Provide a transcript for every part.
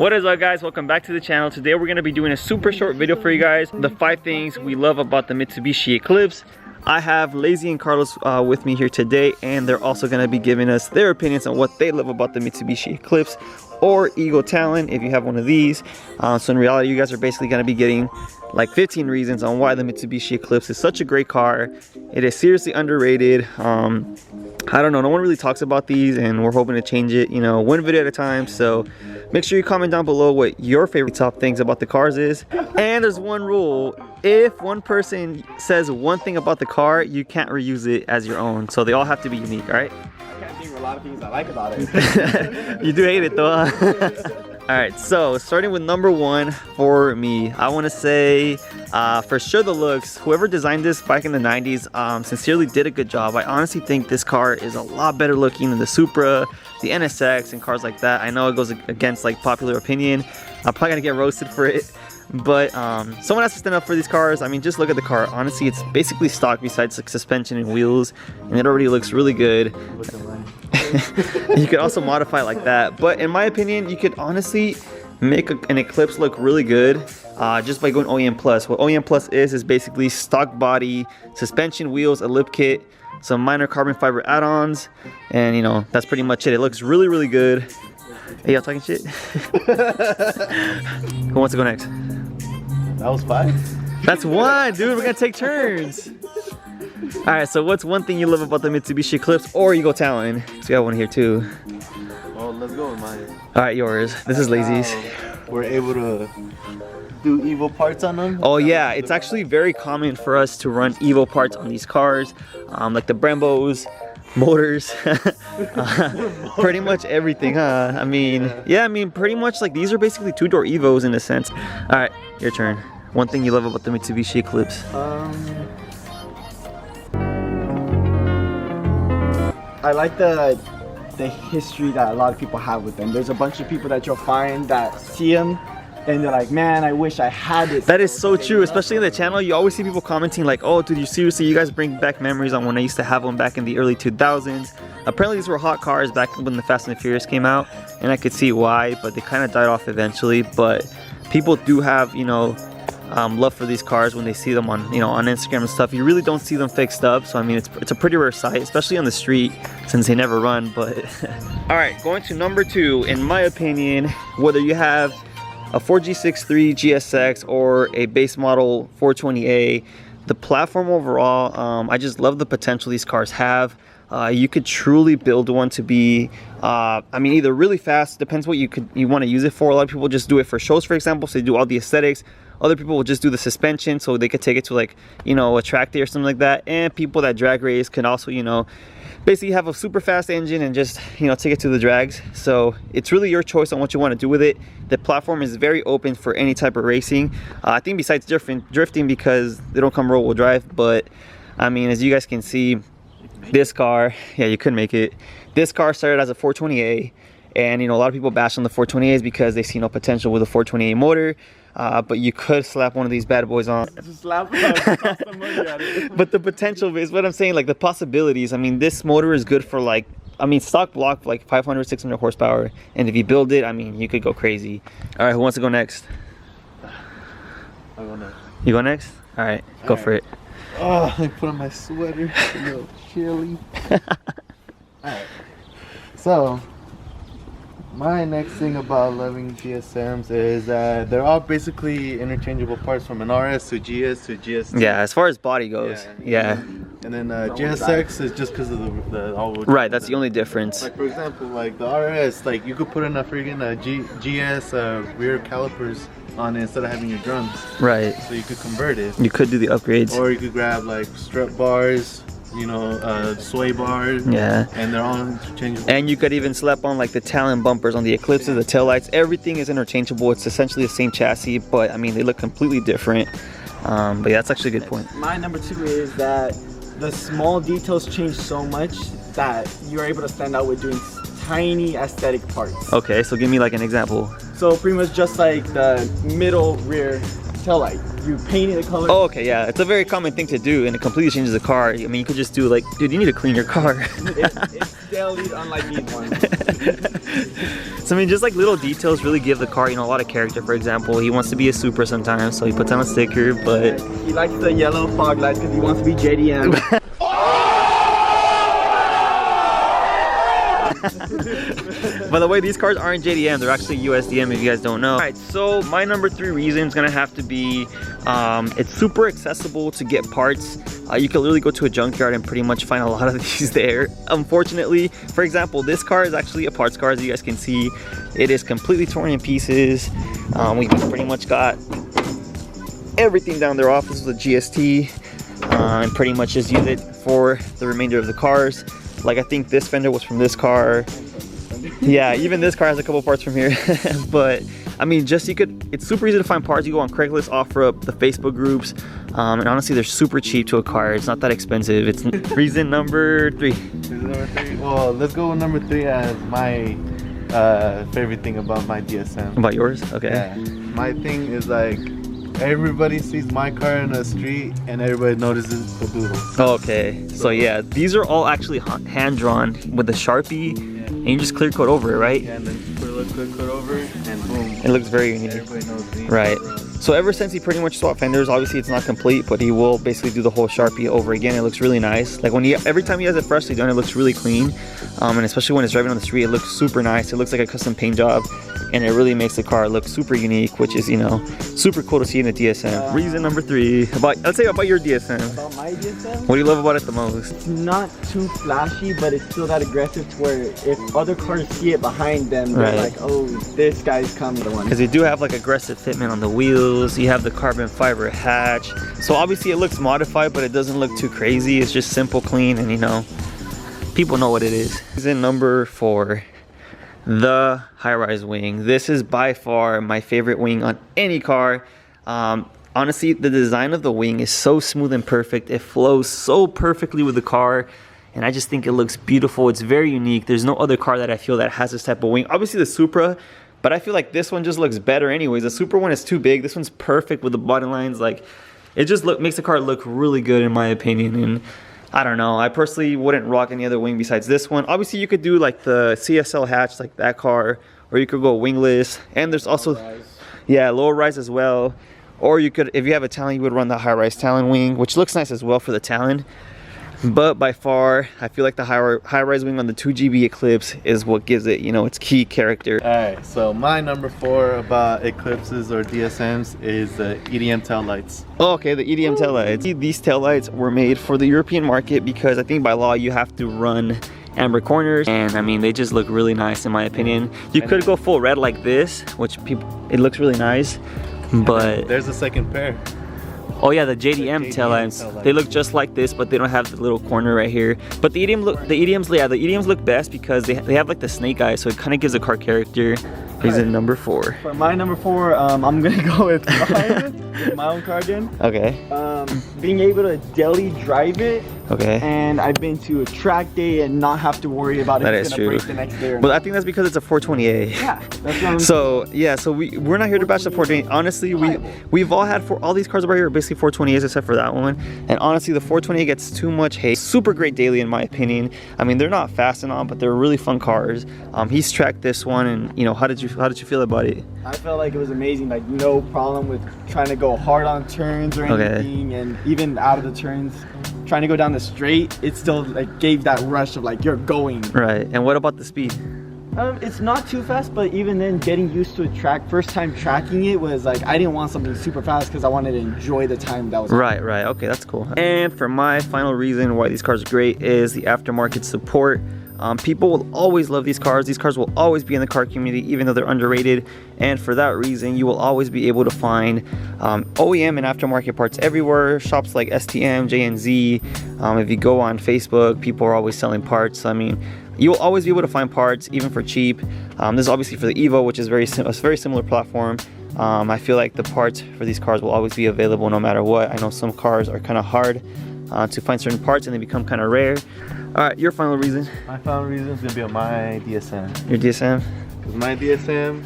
What is up, guys? Welcome back to the channel. Today we're going to be doing a super short video for you guys. The 5 things we love about the Mitsubishi Eclipse. I have Lazy and Carlos with me here today, and they're also going to be giving us their opinions on what they love about the Mitsubishi Eclipse or Ego Talon if you have one of these. So in reality, you guys are basically going to be getting like 15 reasons on why the Mitsubishi Eclipse is such a great car. It is seriously underrated. I don't know, no one really talks about these, and we're hoping to change it, you know, one video at a time. So make sure you comment down below what your favorite top things about the cars is. And there's one rule: if one person says one thing about the car, you can't reuse it as your own. So they all have to be unique, all right? I can't think of a lot of things I like about it. You do hate it though, huh? Alright, so starting with number 1 for me, I want to say for sure the looks. Whoever designed this back in the 90s sincerely did a good job. I honestly think this car is a lot better looking than the Supra, the NSX, and cars like that. I know it goes against like popular opinion. I'm probably gonna get roasted for it, but someone has to stand up for these cars. I mean, just look at the car. Honestly, it's basically stock besides like suspension and wheels, and it already looks really good. You could also modify it like that, but in my opinion, you could honestly make an Eclipse look really good just by going OEM Plus. What OEM Plus is basically stock body, suspension, wheels, a lip kit, some minor carbon fiber add-ons, and you know, that's pretty much it. It looks really, really good. Hey, y'all talking shit? Who wants to go next? That was 5? That's 1, dude. We're gonna take turns. Alright, so what's one thing you love about the Mitsubishi Eclipse or Ego Talon? So we got one here too. Well, let's go with mine. Alright, yours. This is Lazy's. We're able to do EVO parts on them. Oh yeah, it's actually very common for us to run EVO parts on these cars, like the Brembos, motors, pretty much everything, huh? I mean, yeah, I mean, pretty much like these are basically 2-door EVOs in a sense. Alright, your turn. One thing you love about the Mitsubishi Eclipse. I like the history that a lot of people have with them. There's a bunch of people that you'll find that see them and they're like, man, I wish I had it. That is so true, especially in the channel. You always see people commenting like, oh dude, you guys bring back memories on when I used to have them back in the early 2000s. Apparently these were hot cars back when the Fast and the Furious came out, and I could see why, but they kind of died off eventually. But people do have, you know, love for these cars when they see them on, you know, on Instagram and stuff. You really don't see them fixed up, so I mean, it's a pretty rare sight, especially on the street since they never run. But all right, going to number 2. In my opinion, whether you have a 4G63 GSX or a base model 420A, the platform overall, I just love the potential these cars have. You could truly build one to be, I mean, either really fast, depends what you want to use it for. A lot of people just do it for shows, for example, so they do all the aesthetics. Other people will just do the suspension so they could take it to, like, you know, a track day or something like that. And people that drag race can also, you know, basically have a super fast engine and just, you know, take it to the drags. So it's really your choice on what you want to do with it. The platform is very open for any type of racing. I think besides drifting, because they don't come rear-wheel drive. But I mean, as you guys can see, this car, yeah, you could make it. This car started as a 420A, and you know, a lot of people bash on the 420As because they see no potential with a 420A motor. But you could slap one of these bad boys on. Slap the money at it. But the potential is what I'm saying, like the possibilities. I mean, this motor is good for like, I mean, stock block like 500, 600 horsepower. And if you build it, I mean, you could go crazy. All right, who wants to go next? I go next. You go next? All right, go for it. Oh, I put on my sweater. It's a little chilly. Alright. So, my next thing about loving GSMs is that they're all basically interchangeable parts, from an RS to GS to GS2. Yeah, as far as body goes. Yeah. And then GSX is just because of the all-wheel. Right, that's the only difference. Like, for example, like the RS, like you could put in a freaking GS rear calipers on it instead of having your drums. Right. So you could convert it. You could do the upgrades. Or you could grab like strut bars, you know, sway bars. Yeah. And they're all interchangeable. And you could even slap on like the Talon bumpers on the Eclipses, the taillights. Everything is interchangeable. It's essentially the same chassis, but I mean, they look completely different. But yeah, that's actually a good point. My number 2 is that the small details change so much that you're able to stand out with doing tiny aesthetic parts. Okay, so give me like an example. So pretty much just like the middle rear taillight. you painted the color. Oh, okay, yeah. It's a very common thing to do, and it completely changes the car. I mean, you could just do like, dude, you need to clean your car. It's daily, unlike these ones. So I mean, just like little details really give the car, you know, a lot of character. For example, he wants to be a Supra sometimes, so he puts on a sticker, but He likes the yellow fog lights because he wants to be JDM. by the way, these cars aren't JDM, they're actually USDM if you guys don't know. All right, so my number 3 reason is gonna have to be, it's super accessible to get parts. You can literally go to a junkyard and pretty much find a lot of these there. Unfortunately, for example, this car is actually a parts car, as you guys can see. It is completely torn in pieces. We pretty much got everything down their office with a GST, and pretty much just use it for the remainder of the cars. Like, I think this fender was from this car. Yeah, even this car has a couple parts from here. But I mean, just it's super easy to find parts. You go on Craigslist, OfferUp, the Facebook groups, and honestly, they're super cheap to acquire. It's not that expensive. It's reason number 3. Reason number 3. Well, let's go with number 3 as my favorite thing about my DSM. About yours? Okay. Yeah. My thing is like, everybody sees my car in the street and everybody notices the doodles. Okay, so yeah, these are all actually hand drawn with a Sharpie, and you just clear coat over it, right? Yeah, and then you put a little clear coat over it and boom. It looks very unique. Everybody knows me. Right. So ever since he pretty much swapped fenders, obviously it's not complete, but he will basically do the whole Sharpie over again. It looks really nice. Like every time he has it freshly done, it looks really clean. And especially when it's driving on the street, it looks super nice. It looks like a custom paint job, and it really makes the car look super unique, which is, you know, super cool to see in a DSM. Reason number 3, let's say about your DSM. About my DSM? What do you love about it the most? It's not too flashy, but it's still that aggressive to where if other cars see it behind them, they're like, oh, this guy's coming. Because you do have like aggressive fitment on the wheels. You have the carbon fiber hatch. So obviously it looks modified, but it doesn't look too crazy. It's just simple, clean, and you know, people know what it is. Reason number 4, the high-rise wing. This is by far my favorite wing on any car. Honestly, the design of the wing is so smooth and perfect. It flows so perfectly with the car, and I just think it looks beautiful. It's very unique. There's no other car that I feel that has this type of wing. Obviously the Supra, but I feel like this one just looks better anyways. The Supra one is too big. This one's perfect with the body lines. Like, it just makes the car look really good in my opinion. And I don't know, I personally wouldn't rock any other wing besides this one. Obviously you could do like the CSL hatch like that car, or you could go wingless, and there's also low rise as well. Or you could, if you have a Talon, you would run the high-rise Talon wing, which looks nice as well for the Talon. But by far, I feel like the high-rise wing on the 2GB Eclipse is what gives it, you know, its key character. Alright, so my number 4 about Eclipses or DSMs is the EDM taillights. Oh, okay, the EDM taillights. These taillights were made for the European market because I think by law you have to run amber corners, and I mean, they just look really nice in my opinion. You could go full red like this, which it looks really nice, but there's a second pair. Oh yeah, the JDM taillights. They look just like this, but they don't have the little corner right here. But the EDMs look best because they have like the snake eyes, so it kind of gives the car character. Reason number 4. For my number 4, I'm gonna go with my own car again. Okay. Being able to daily drive it. Okay. And I've been to a track day and not have to worry about if it's gonna break the next day or not. But I think that's because it's a 420A. Yeah, that's what I'm So yeah, so we're not here to bash the 420. Honestly, we've all had all these cars right here are basically 420As except for that one. And honestly, the 420A gets too much hate. Super great daily in my opinion. I mean, they're not fast and all, but they're really fun cars. He's tracked this one, and you know, how did you feel about it? I felt like it was amazing. Like, no problem with trying to go hard on turns or anything, and even out of the turns, trying to go down the straight, it still like gave that rush of like you're going. Right. And what about the speed? It's not too fast, but even then, getting used to a track, first time tracking it was like I didn't want something super fast because I wanted to enjoy the time that was right. Okay, that's cool. And for my final reason why these cars are great is the aftermarket support. People will always love these cars. These cars will always be in the car community, even though they're underrated. And for that reason, you will always be able to find OEM and aftermarket parts everywhere. Shops like STM, JNZ. If you go on Facebook, people are always selling parts. I mean, you will always be able to find parts, even for cheap. This is obviously for the EVO, which is a very similar platform. I feel like the parts for these cars will always be available no matter what. I know some cars are kind of hard to find certain parts, and they become kind of rare. All right, your final reason? My final reason is gonna be on my DSM. Your DSM? Because my DSM,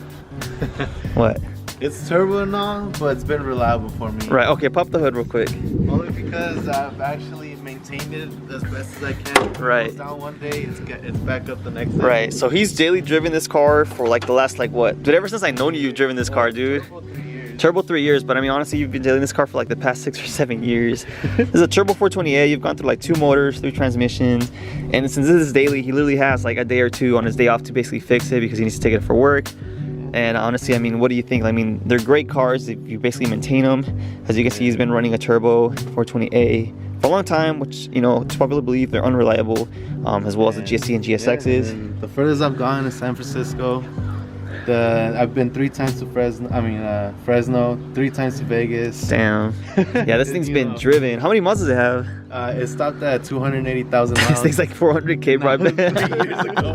what? It's turbo and all, but it's been reliable for me. Right, okay, pop the hood real quick. Only because I've actually maintained it as best as I can. Right. It goes down one day, it's back up the next day. Right, so he's daily driven this car for like the last like what? Dude, ever since I known you, you've driven this car, dude. Turbo 3 years, but I mean honestly you've been dealing this car for like the past 6 or 7 years. This is a turbo 420A. You've gone through like 2 motors, 3 transmissions, and since this is daily, he literally has like a day or 2 on his day off to basically fix it because he needs to take it for work. And honestly, I mean, what do you think? I mean, they're great cars if you basically maintain them. As you can see, he's been running a turbo 420A for a long time, which, you know, it's popular belief they're unreliable, as well as the GSC and GSXs. And the furthest I've gone is San Francisco. I've been 3 times to Fresno, 3 times to Vegas. Damn. Yeah, this thing's been driven. How many miles does it have? It stopped at 280,000 miles. This thing's like 400K probably. 3 years ago.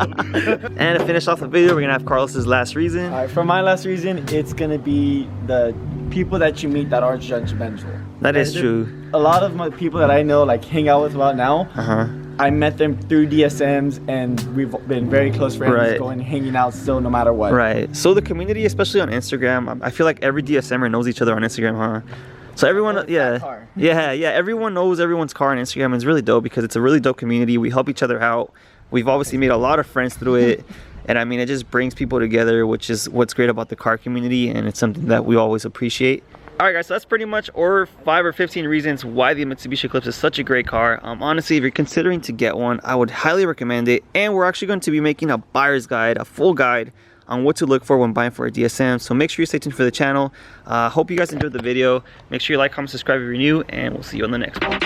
And to finish off the video, we're gonna have Carlos's last reason. All right, for my last reason, it's gonna be the people that you meet that are judgmental. That is true. A lot of my people that I know, like hang out with about now, I met them through DSMs, and we've been very close friends, Right. going hanging out still no matter what. Right. So the community, especially on Instagram, I feel like every DSMer knows each other on Instagram, huh? So everyone, yeah, everyone knows everyone's car on Instagram, and it's really dope because it's a really dope community. We help each other out. We've obviously made a lot of friends through it, and I mean, it just brings people together, which is what's great about the car community, and it's something that we always appreciate. Alright guys, so that's pretty much our 5 or 15 reasons why the Mitsubishi Eclipse is such a great car. Honestly, if you're considering to get one, I would highly recommend it. And we're actually going to be making a buyer's guide, a full guide on what to look for when buying for a DSM. So make sure you stay tuned for the channel. Hope you guys enjoyed the video. Make sure you like, comment, subscribe if you're new, and we'll see you on the next one.